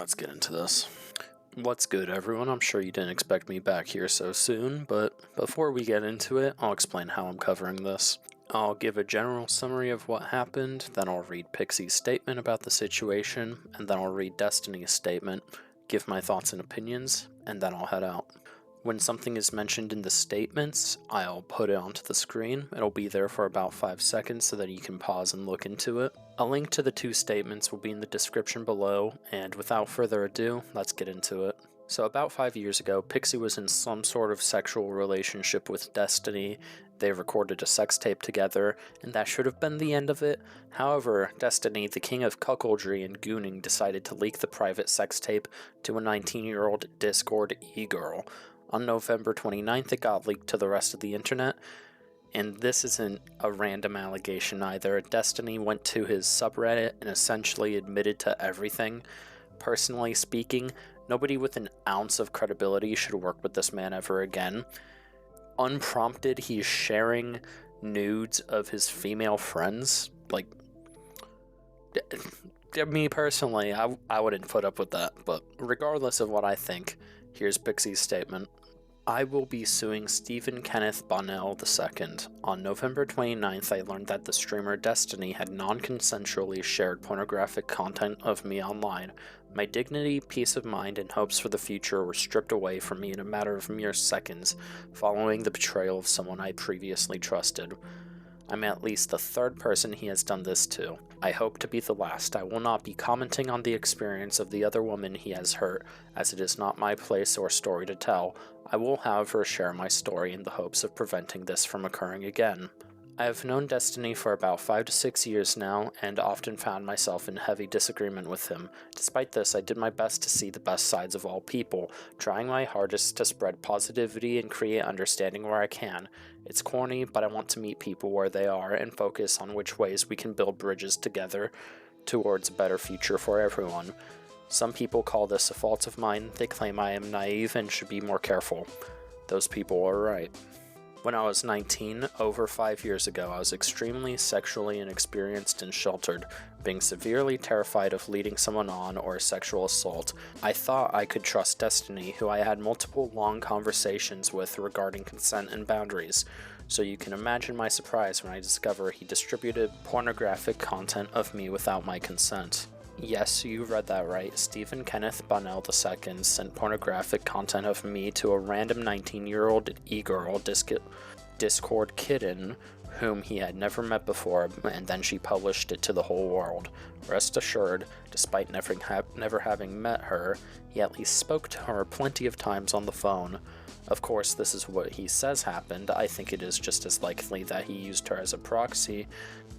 let's get into this. What's good, everyone? I'm sure you didn't expect me back here so soon, but before we get into it, I'll explain how I'm covering this. I'll give a general summary of what happened, then I'll read Pixie's statement about the situation, and then I'll read Destiny's statement, give my thoughts and opinions, and then I'll head out. When something is mentioned in the statements, I'll put it onto the screen. It'll be there for about 5 seconds so that you can pause and look into it. A link to the two statements will be in the description below, and without further ado, let's get into it. So about 5 years ago, Pixie was in some sort of sexual relationship with Destiny. They recorded a sex tape together, and that should have been the end of it. However, Destiny, the king of cuckoldry and gooning, decided to leak the private sex tape to a 19-year-old Discord e-girl. On November 29th, it got leaked to the rest of the internet, and this isn't a random allegation either. Destiny went to his subreddit and essentially admitted to everything. Personally speaking, nobody with an ounce of credibility should work with this man ever again. Unprompted, he's sharing nudes of his female friends. Like, me personally, I wouldn't put up with that, but regardless of what I think, here's Pixie's statement. I will be suing Stephen Kenneth Bonnell II. On November 29th, I learned that the streamer Destiny had non-consensually shared pornographic content of me online. My dignity, peace of mind, and hopes for the future were stripped away from me in a matter of mere seconds, following the betrayal of someone I previously trusted. I'm at least the third person he has done this to. I hope to be the last. I will not be commenting on the experience of the other woman he has hurt, as it is not my place or story to tell. I will, however, share my story in the hopes of preventing this from occurring again. I have known Destiny for about 5 to 6 years now, and often found myself in heavy disagreement with him. Despite this, I did my best to see the best sides of all people, trying my hardest to spread positivity and create understanding where I can. It's corny, but I want to meet people where they are and focus on which ways we can build bridges together towards a better future for everyone. Some people call this a fault of mine. They claim I am naive and should be more careful. Those people are right. When I was 19, over 5 years ago, I was extremely sexually inexperienced and sheltered, being severely terrified of leading someone on or a sexual assault. I thought I could trust Destiny, who I had multiple long conversations with regarding consent and boundaries, so you can imagine my surprise when I discover he distributed pornographic content of me without my consent. Yes, you read that right. Stephen Kenneth Bonnell II sent pornographic content of me to a random 19-year-old e-girl Discord kitten whom he had never met before, and then she published it to the whole world. Rest assured, despite never having met her, he at least spoke to her plenty of times on the phone. Of course, this is what he says happened. I think it is just as likely that he used her as a proxy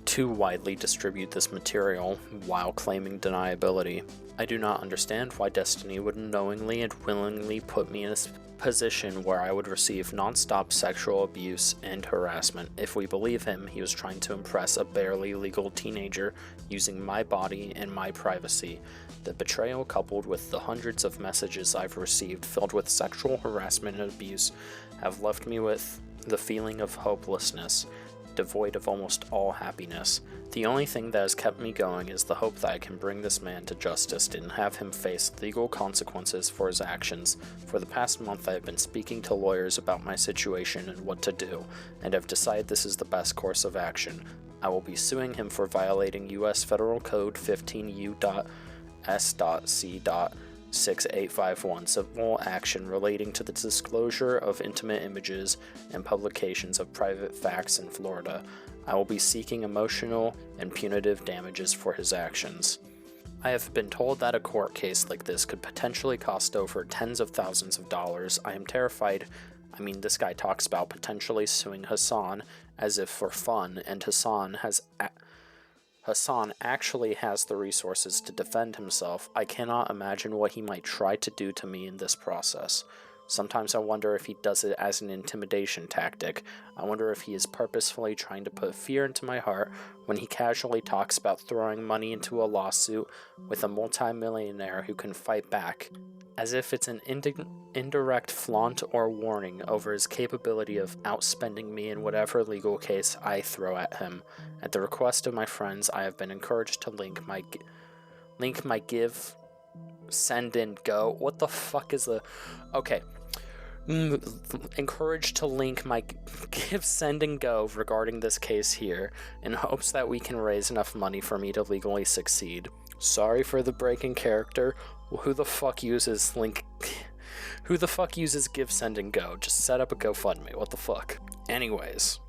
to widely distribute this material while claiming deniability. I do not understand why Destiny would knowingly and willingly put me in a position where I would receive non-stop sexual abuse and harassment. If we believe him, he was trying to impress a barely legal teenager using my body and my privacy. The betrayal, coupled with the hundreds of messages I've received filled with sexual harassment and abuse, have left me with the feeling of hopelessness, devoid of almost all happiness. The only thing that has kept me going is the hope that I can bring this man to justice and have him face legal consequences for his actions. For the past month, I have been speaking to lawyers about my situation and what to do, and have decided this is the best course of action. I will be suing him for violating U.S. Federal Code 15U.S.C.6851, civil action relating to the disclosure of intimate images and publications of private facts in Florida. I will be seeking emotional and punitive damages for his actions. I have been told that a court case like this could potentially cost over tens of thousands of dollars. I am terrified. I mean, this guy talks about potentially suing Hassan as if for fun, and Hassan actually has the resources to defend himself. I cannot imagine what he might try to do to me in this process. Sometimes I wonder if he does it as an intimidation tactic. I wonder if he is purposefully trying to put fear into my heart when he casually talks about throwing money into a lawsuit with a multimillionaire who can fight back, as if it's an indirect flaunt or warning over his capability of outspending me in whatever legal case I throw at him. At the request of my friends, I have been encouraged to link my send and go. What the fuck is the... Okay. Encouraged to link my give, send, and go regarding this case here in hopes that we can raise enough money for me to legally succeed. Sorry for the break in character. Who the fuck uses link... Who the fuck uses give, send, and go? Just set up a GoFundMe. What the fuck? Anyways.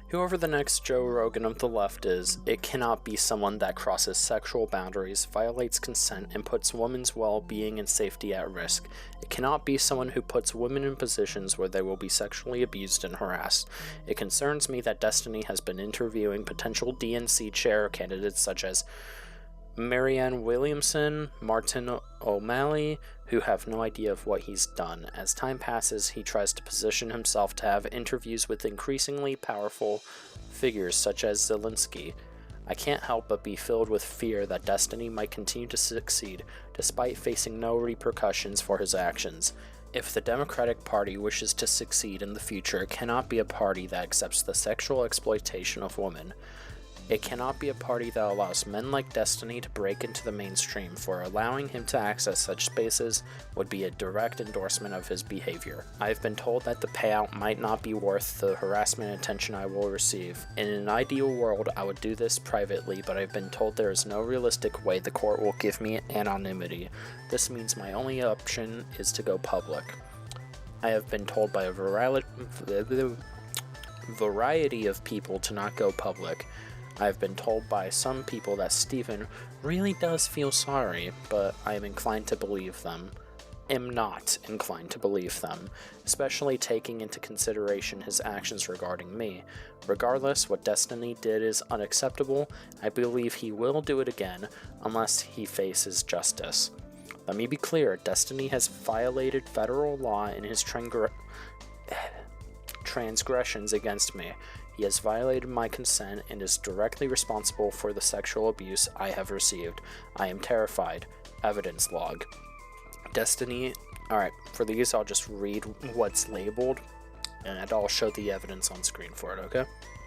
Whoever the next Joe Rogan of the left is, it cannot be someone that crosses sexual boundaries, violates consent, and puts women's well-being and safety at risk. It cannot be someone who puts women in positions where they will be sexually abused and harassed. It concerns me that Destiny has been interviewing potential DNC chair candidates such as Marianne Williamson, Martin O'Malley, who have no idea of what he's done. As time passes, he tries to position himself to have interviews with increasingly powerful figures such as Zelensky. I can't help but be filled with fear that Destiny might continue to succeed, despite facing no repercussions for his actions. If the Democratic Party wishes to succeed in the future, it cannot be a party that accepts the sexual exploitation of women. It cannot be a party that allows men like Destiny to break into the mainstream, for allowing him to access such spaces would be a direct endorsement of his behavior. I have been told that the payout might not be worth the harassment and attention I will receive. In an ideal world, I would do this privately, but I've been told there is no realistic way the court will give me anonymity. This means my only option is to go public. I have been told by a variety of people to not go public. I have been told by some people that Stephen really does feel sorry, but I am inclined to believe them. Am not inclined to believe them, especially taking into consideration his actions regarding me. Regardless, what Destiny did is unacceptable. I believe he will do it again, unless he faces justice. Let me be clear, Destiny has violated federal law in his transgressions against me. He has violated my consent and is directly responsible for the sexual abuse I have received. I am terrified. Evidence log. Destiny. Alright, for these I'll just read what's labeled, and I'll show the evidence on screen for it, okay?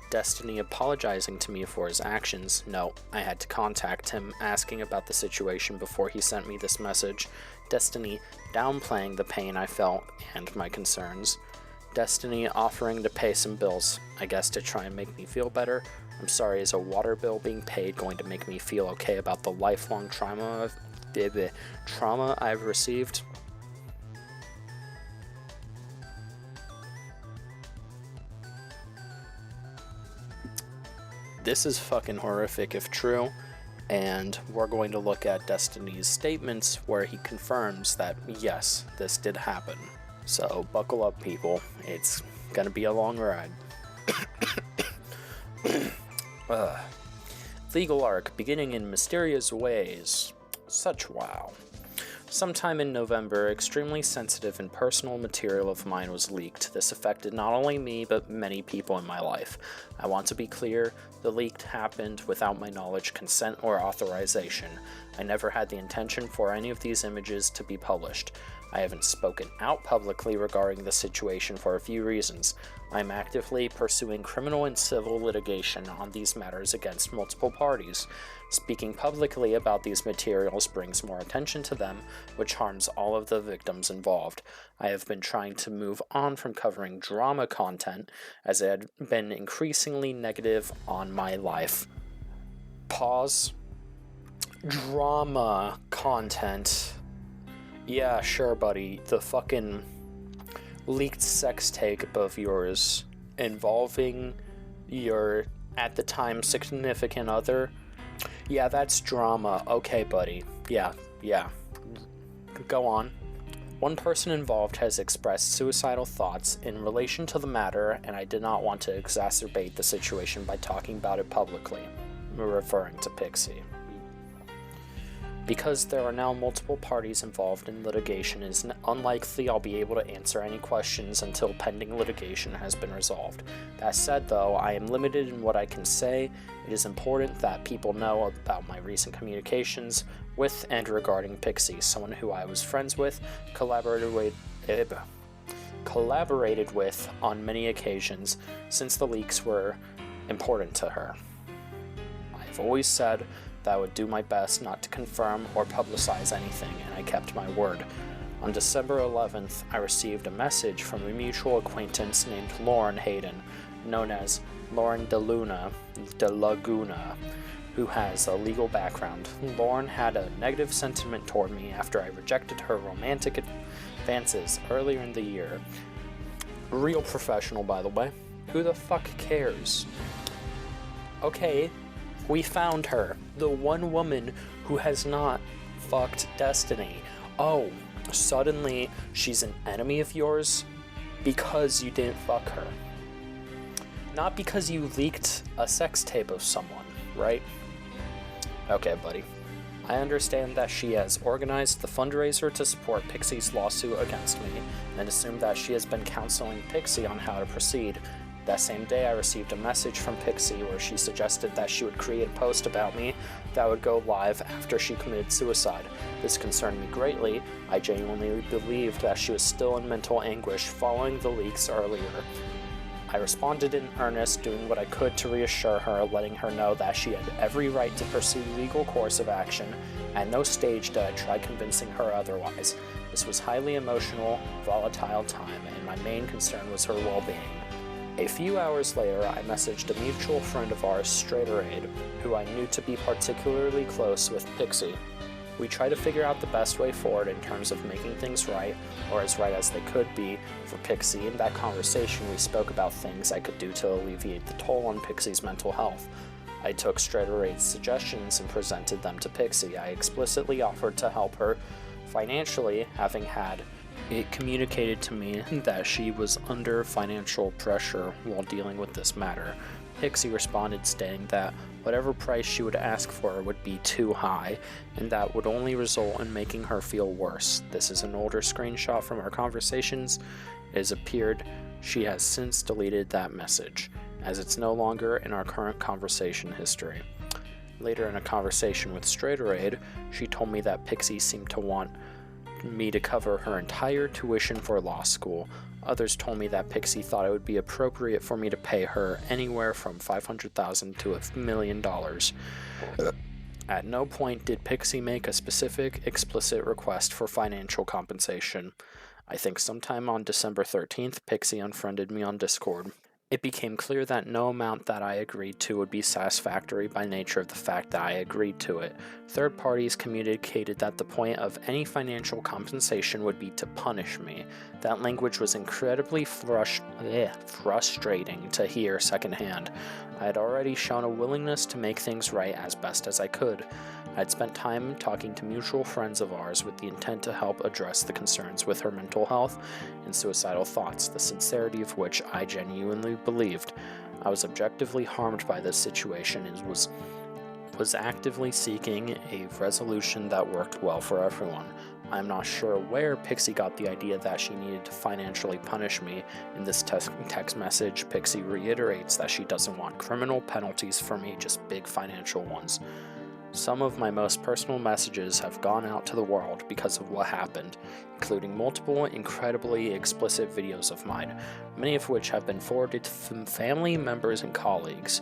Destiny apologizing to me for his actions. No, I had to contact him asking about the situation before he sent me this message. Destiny downplaying the pain I felt and my concerns. Destiny offering to pay some bills, I guess to try and make me feel better. I'm sorry, is a water bill being paid going to make me feel okay about the lifelong trauma I've received? This is fucking horrific if true, and we're going to look at Destiny's statements where he confirms that yes, this did happen. So, buckle up, people. It's gonna be a long ride. Legal arc, beginning in mysterious ways. Such wow. Sometime in November, extremely sensitive and personal material of mine was leaked. This affected not only me, but many people in my life. I want to be clear, the leak happened without my knowledge, consent, or authorization. I never had the intention for any of these images to be published. I haven't spoken out publicly regarding the situation for a few reasons. I'm actively pursuing criminal and civil litigation on these matters against multiple parties. Speaking publicly about these materials brings more attention to them, which harms all of the victims involved. I have been trying to move on from covering drama content, as it had been increasingly negative on my life. Pause. Drama content. Yeah, sure, buddy. The fucking leaked sex tape of yours involving your, at the time, significant other. Yeah, that's drama. Okay, buddy. Yeah. Go on. One person involved has expressed suicidal thoughts in relation to the matter, and I did not want to exacerbate the situation by talking about it publicly. Referring to Pixie. Because there are now multiple parties involved in litigation, it is unlikely I'll be able to answer any questions until pending litigation has been resolved. That said, though, I am limited in what I can say. It is important that people know about my recent communications with and regarding Pixie, someone who I was friends with, collaborated with on many occasions since the leaks were important to her. I've always said that I would do my best not to confirm or publicize anything, and I kept my word. On December 11th, I received a message from a mutual acquaintance named Lauren Hayden, known as Lauren de Laguna, who has a legal background. Lauren had a negative sentiment toward me after I rejected her romantic advances earlier in the year. Real professional, by the way. Who the fuck cares? Okay, we found her. The one woman who has not fucked Destiny. Oh, suddenly she's an enemy of yours because you didn't fuck her. Not because you leaked a sex tape of someone, right? Okay, buddy. I understand that she has organized the fundraiser to support Pixie's lawsuit against me, and assume that she has been counseling Pixie on how to proceed. That same day, I received a message from Pixie where she suggested that she would create a post about me that would go live after she committed suicide. This concerned me greatly. I genuinely believed that she was still in mental anguish following the leaks earlier. I responded in earnest, doing what I could to reassure her, letting her know that she had every right to pursue legal course of action. At no stage did I try convincing her otherwise. This was highly emotional, volatile time, and my main concern was her well-being. A few hours later, I messaged a mutual friend of ours, Straighterade, who I knew to be particularly close with Pixie. We tried to figure out the best way forward in terms of making things right, or as right as they could be, for Pixie. In that conversation, we spoke about things I could do to alleviate the toll on Pixie's mental health. I took Straighterade's suggestions and presented them to Pixie. I explicitly offered to help her financially, having had it communicated to me that she was under financial pressure while dealing with this matter. Pixie responded stating that whatever price she would ask for would be too high, and that would only result in making her feel worse. This is an older screenshot from our conversations. It has appeared she has since deleted that message, as it's no longer in our current conversation history. Later in a conversation with Straighterade, she told me that Pixie seemed to want me to cover her entire tuition for law school. Others told me that Pixie thought it would be appropriate for me to pay her anywhere from $500,000 to $1 million. At no point did Pixie make a specific, explicit request for financial compensation. I think sometime on December 13th, Pixie unfriended me on Discord. It became clear that no amount that I agreed to would be satisfactory by nature of the fact that I agreed to it. Third parties communicated that the point of any financial compensation would be to punish me. That language was incredibly frustrating to hear secondhand. I had already shown a willingness to make things right as best as I could. I'd spent time talking to mutual friends of ours with the intent to help address the concerns with her mental health and suicidal thoughts, the sincerity of which I genuinely believed. I was objectively harmed by this situation and was actively seeking a resolution that worked well for everyone. I'm not sure where Pixie got the idea that she needed to financially punish me. In this text message, Pixie reiterates that she doesn't want criminal penalties for me, just big financial ones. Some of my most personal messages have gone out to the world because of what happened, including multiple incredibly explicit videos of mine, many of which have been forwarded to family members and colleagues.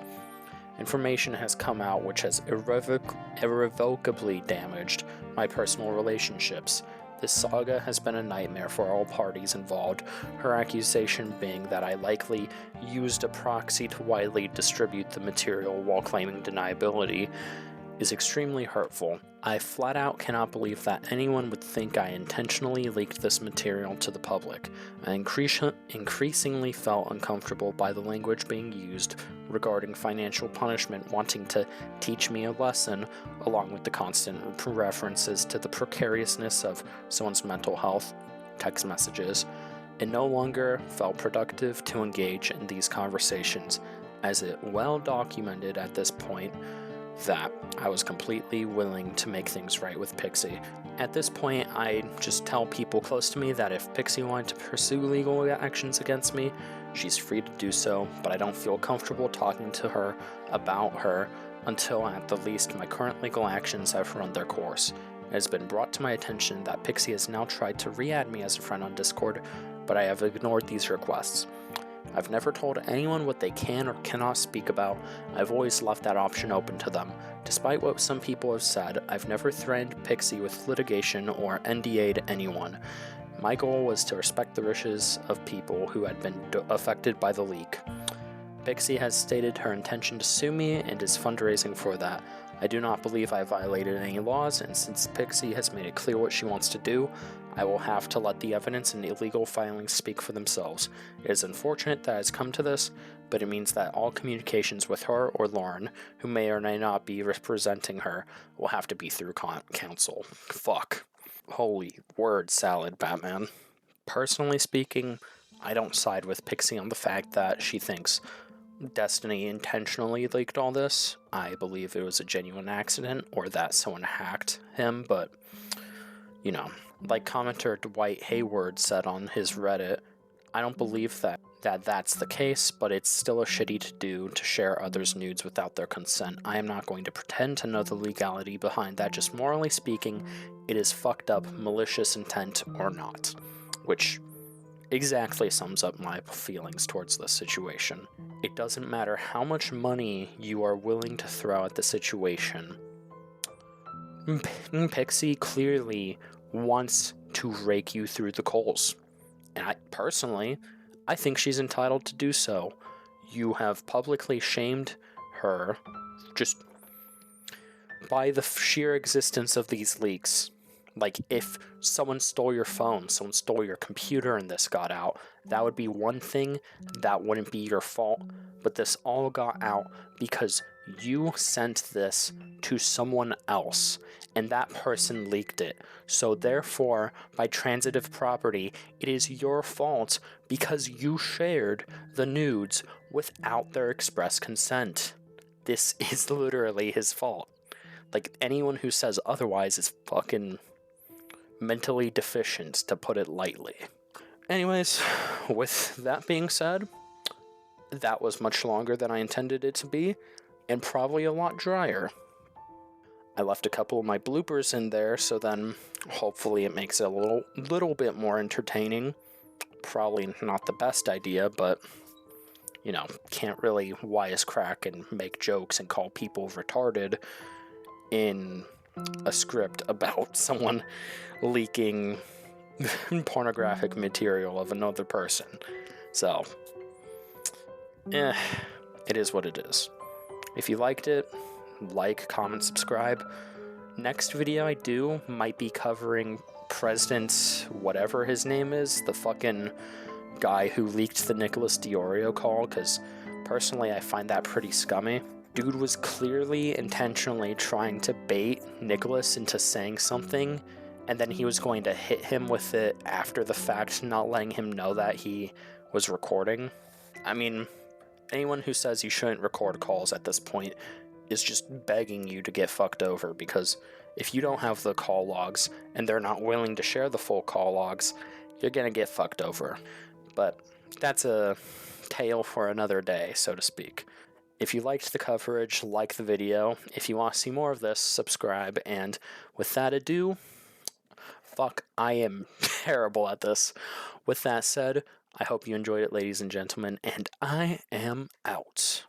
Information has come out which has irrevocably damaged my personal relationships. This saga has been a nightmare for all parties involved, her accusation being that I likely used a proxy to widely distribute the material while claiming deniability is extremely hurtful. I flat out cannot believe that anyone would think I intentionally leaked this material to the public. I increasingly felt uncomfortable by the language being used regarding financial punishment, wanting to teach me a lesson, along with the constant references to the precariousness of someone's mental health, text messages. It no longer felt productive to engage in these conversations, as it well documented at this point that I was completely willing to make things right with Pixie. At this point, I just tell people close to me that if Pixie wanted to pursue legal actions against me, she's free to do so, but I don't feel comfortable talking to her about her until at the least my current legal actions have run their course. It has been brought to my attention that Pixie has now tried to re-add me as a friend on Discord, but I have ignored these requests. I've never told anyone what they can or cannot speak about. I've always left that option open to them. Despite what some people have said, I've never threatened Pixie with litigation or NDA'd anyone. My goal was to respect the wishes of people who had been affected by the leak. Pixie has stated her intention to sue me and is fundraising for that. I do not believe I violated any laws, and since Pixie has made it clear what she wants to do, I will have to let the evidence and illegal filings speak for themselves. It is unfortunate that it has come to this, but it means that all communications with her or Lauren, who may or may not be representing her, will have to be through counsel. Fuck. Holy word salad, Batman. Personally speaking, I don't side with Pixie on the fact that she thinks Destiny intentionally leaked all this. I believe it was a genuine accident or that someone hacked him, but, you know, like commenter Dwight Hayward said on his Reddit, I don't believe that's the case, but it's still a shitty to do to share others' nudes without their consent. I am not going to pretend to know the legality behind that, just morally speaking, it is fucked up, malicious intent or not, which exactly sums up my feelings towards this situation. It doesn't matter how much money you are willing to throw at the situation. Pixie clearly wants to rake you through the coals. And I think she's entitled to do so. You have publicly shamed her just by the sheer existence of these leaks. Like, if someone stole your phone, someone stole your computer and this got out, that would be one thing, that wouldn't be your fault, but this all got out because you sent this to someone else, and that person leaked it. So therefore, by transitive property, it is your fault because you shared the nudes without their express consent. This is literally his fault. Like, anyone who says otherwise is fucking mentally deficient, to put it lightly. Anyways, with that being said, that was much longer than I intended it to be, and probably a lot drier. I left a couple of my bloopers in there, so then hopefully it makes it a little bit more entertaining. Probably not the best idea, but, you know, can't really wisecrack and make jokes and call people retarded in a script about someone leaking pornographic material of another person. So, it is what it is. If you liked it, like, comment, subscribe. Next video I do might be covering President whatever his name is, the fucking guy who leaked the Nicholas Diorio call, because personally I find that pretty scummy. Dude was clearly intentionally trying to bait Nicholas into saying something, and then he was going to hit him with it after the fact, not letting him know that he was recording. I mean, anyone who says you shouldn't record calls at this point is just begging you to get fucked over, because if you don't have the call logs and they're not willing to share the full call logs, you're gonna get fucked over. But that's a tale for another day, so to speak. If you liked the coverage, like the video. If you want to see more of this, subscribe. And with that ado, fuck, I am terrible at this. With that said, I hope you enjoyed it, ladies and gentlemen, and I am out.